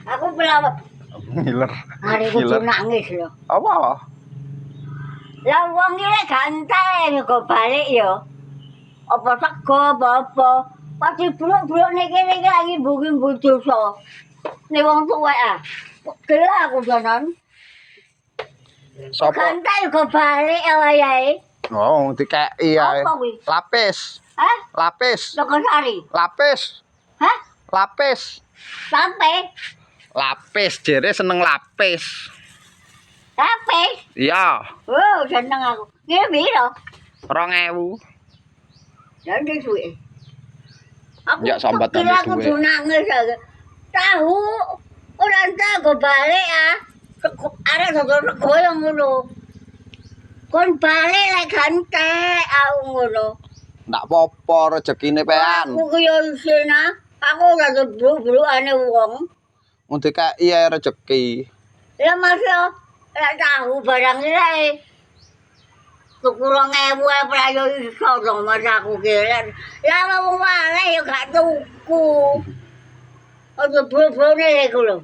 Aku pelawak. Ngiler. Mari kudu nangis lho. Apa? Lah wong iki lek ganteng kok balik yo. Apa sego apa. Pasti bluk-bluk niki lagi bungi dosa. Nek wong tuwek ah. Gila aku janan. Sopo? Ganteng kok balik wayahe. Oh, dikeki ae. Apa kuwi? Lapis. Hah? Lapis. Lokosari. Lapis. Hah? Lapis. Sampai Lapis, jere seneng lapis. lapis. Iya, Oh, seneng aku. Ini piro? 2000. Jadi suwe. Aku Ya, sambat kira nangis aku duwe. tuh nangis aja. Tahu orang tahu balik ah. Ada satu sego yang ngono. Kon balik lek gante aku ngono. Ndak apa-apa rezekine pean. Aku kaya isina. Aku ora buru-burukane wong. Mun dikeki ae rezeki. Ya Mas yo, lek tahu barang iki tuku 2000 ora yo iso dong Mas aku ki. Ya wong wae yo gak tuku. Ojo buru-burune iku lho.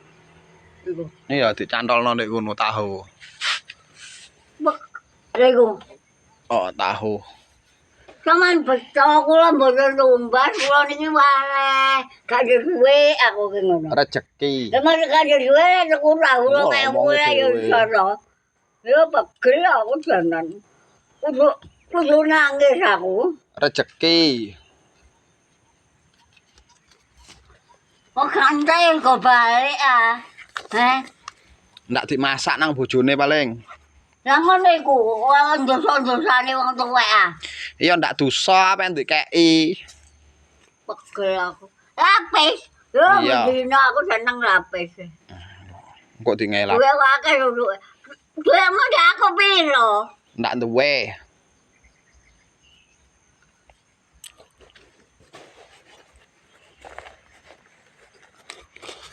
Iku. Iya dicantolno nek ngono tahu. Bek. Iku. Oh, tahu. Saman beto kula mboten tumbas kula niki wae. Gak duwe aku ki ngono. Rezeki. Lah mas gak duwe tuku tahu 2000 yo iso. Yo pegel aku janan. Kudu nangis aku. Rezeki. Kok kantai kok balik ah. Ndak dimasak nang bojone paling. Lah ngono iku, wong dosa-dosane wong tuwek ah. Iya ndak dosa apa yang dikeki. Pegel aku. Lapis. Yo Iya. dino aku seneng lapis. Kok dingelak. Duwe akeh lho. Duwe mau aku piro? Ndak duwe.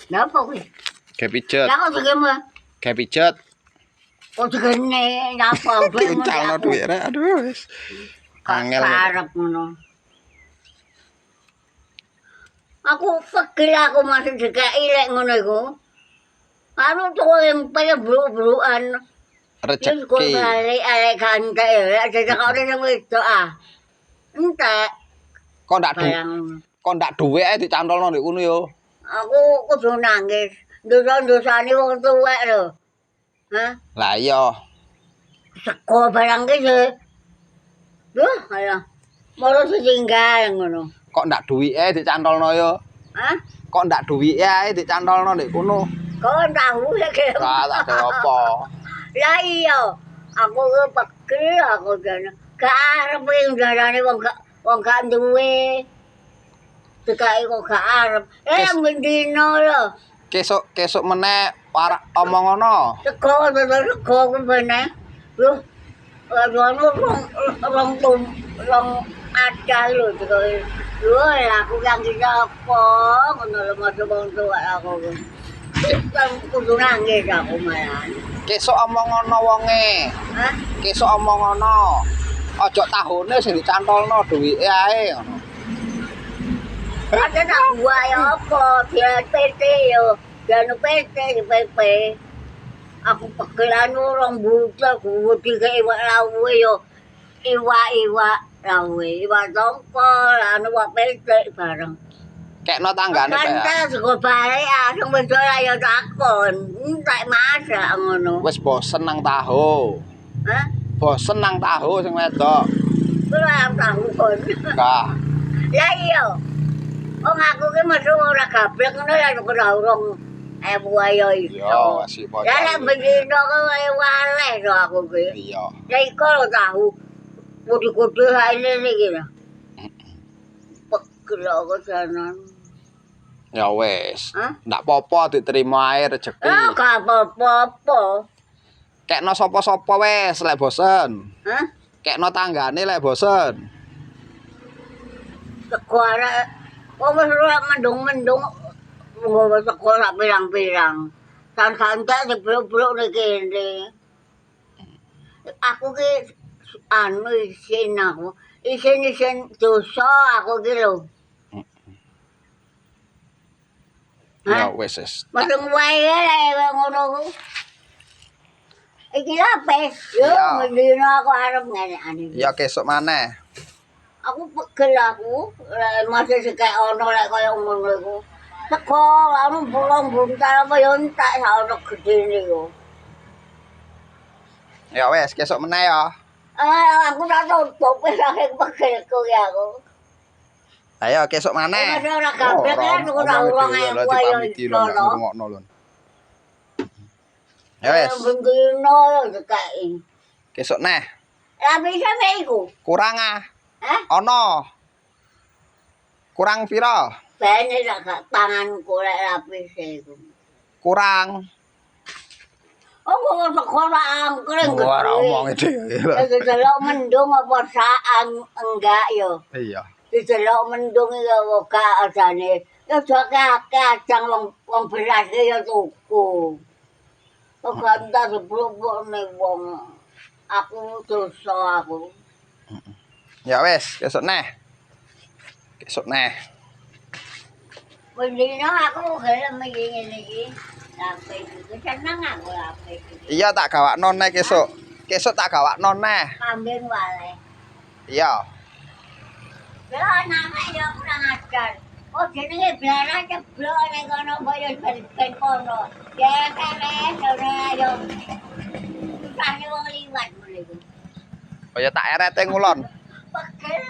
Napa kuwi? Kayak pijet. Lah kok segeme? Kayak pijet. Kok segene napa Diuncalno duit rek. Aduh wis. Angel. Karep ngono. Aku pegel aku masih dikeki lek ngono iku. Anu tuku empe bruk-brukan. Terus kok Rezeki. balik arek gante ya, jajak ora sing wedok ah. Entek Kok ndak barang. kok ndak duwe ae dicantolno ndek kono yo. Aku kudu nangis. Dosa-dosane wong tuwek lho. Hah? Lah iya. Sego barang ki se. Duh, ayo. Moro setinggal ngono. Kok ndak duwike dicantolno yo. Hah? Kok ndak duwike ae dicantolno ndek kono. Kok tahu lek. Lah tak ada apa. Lah iya. Aku ke pegel aku jane. Gak arep ndarane wong gak duwe. Tekai kok gak arep. Mendino lho. Kesuk meneh para omong ngono. Sego ku meneh. Loh. Anu rong ada lho sego. Lho aku yang apa ngono lho mas wong tuwa aku. Kan kudu nangis aku malah. Kesuk omong ngono wonge. Hah? Kesuk omong ngono. Aja tahune sing dicantolno duwike ae ngono. Ada tak buah ya apa? Dia PT yo. Dia nu PT di PP. Aku pegelan orang buta ku tiga iwak lawe yo. Iwak lawe, iwak tongkol, anu wak PT bareng. Kekno tanggane Pak. Kanta sego balik asung wis ora ya takon. Entek masak ngono. Wis bosen nang tahu. Hah? Bosen nang tahu sing wedok. Ora tahu kon. Enggak. Ya iya. Wong aku ki metu ora gablek ngono ya ora urung ayo Iya, iso. masih bocah. Ya lek bendino ku waleh to aku ki. Iya. Ya iku lho tahu. Kudu-kudu haine iki lho. Pegel aku janan. Ya wis. Hah? Ndak apa-apa diterima ae rezeki. Ah gak apa-apa. Kekno sapa-sapa wis lek bosen. Hah? Kekno tanggane lek bosen. Sekolah kok wis ora mendung-mendung nggawa sekolah pirang-pirang. Santai diblok-blok nek kene. Aku ki anu isin aku. Isin dosa aku ki lho. Ya wis wis. Masang wae lah ngono ku. Iki lape. Yo Iya. mendino aku arep ngene-ane. Ya kesuk maneh. Aku pegel aku, masih sekek ono lek kaya ngono iku. Sego anu bolong buntal apa yo entak sak ono gedene yo. Ya wis kesuk meneh ya. Aku tak tutup saking pegelku ya aku. Ayo kesuk maneh. Masih ora gablek kan ora urung ae koyo ngono. Ngomongno lho. Ya wis, Bendino yo sekeki. kesuk neh. Lah bisa mek iku. Kurang ah. Hah? Ono. Kurang pira? Bene sak gak tanganku lek lapis iku. Kurang. Oh, kok sekolah angkring gede. Ora omong dhewe. Didelok mendung apa saang enggak yo. Iya. Didelok mendung yo gak ajane. Ya jake akeh ajang wong beras yo tuku. Kok gantah sebruk-brukne wong. Aku dosa aku. Ya wis, kesuk neh. Kesuk neh. Mendino aku gelem iki ngene iki. Lape iki seneng aku lape iki. Iya tak gawakno neh kesuk. Kesuk tak gawakno neh. Kambing wale. Iya. Ya nama ya kurang ajar. Oh jenenge blara ceblok ning kono koyo ben kono. Ya kene ora yo. Susane wong liwat ngono iku. Kaya tak erete ngulon. Pegel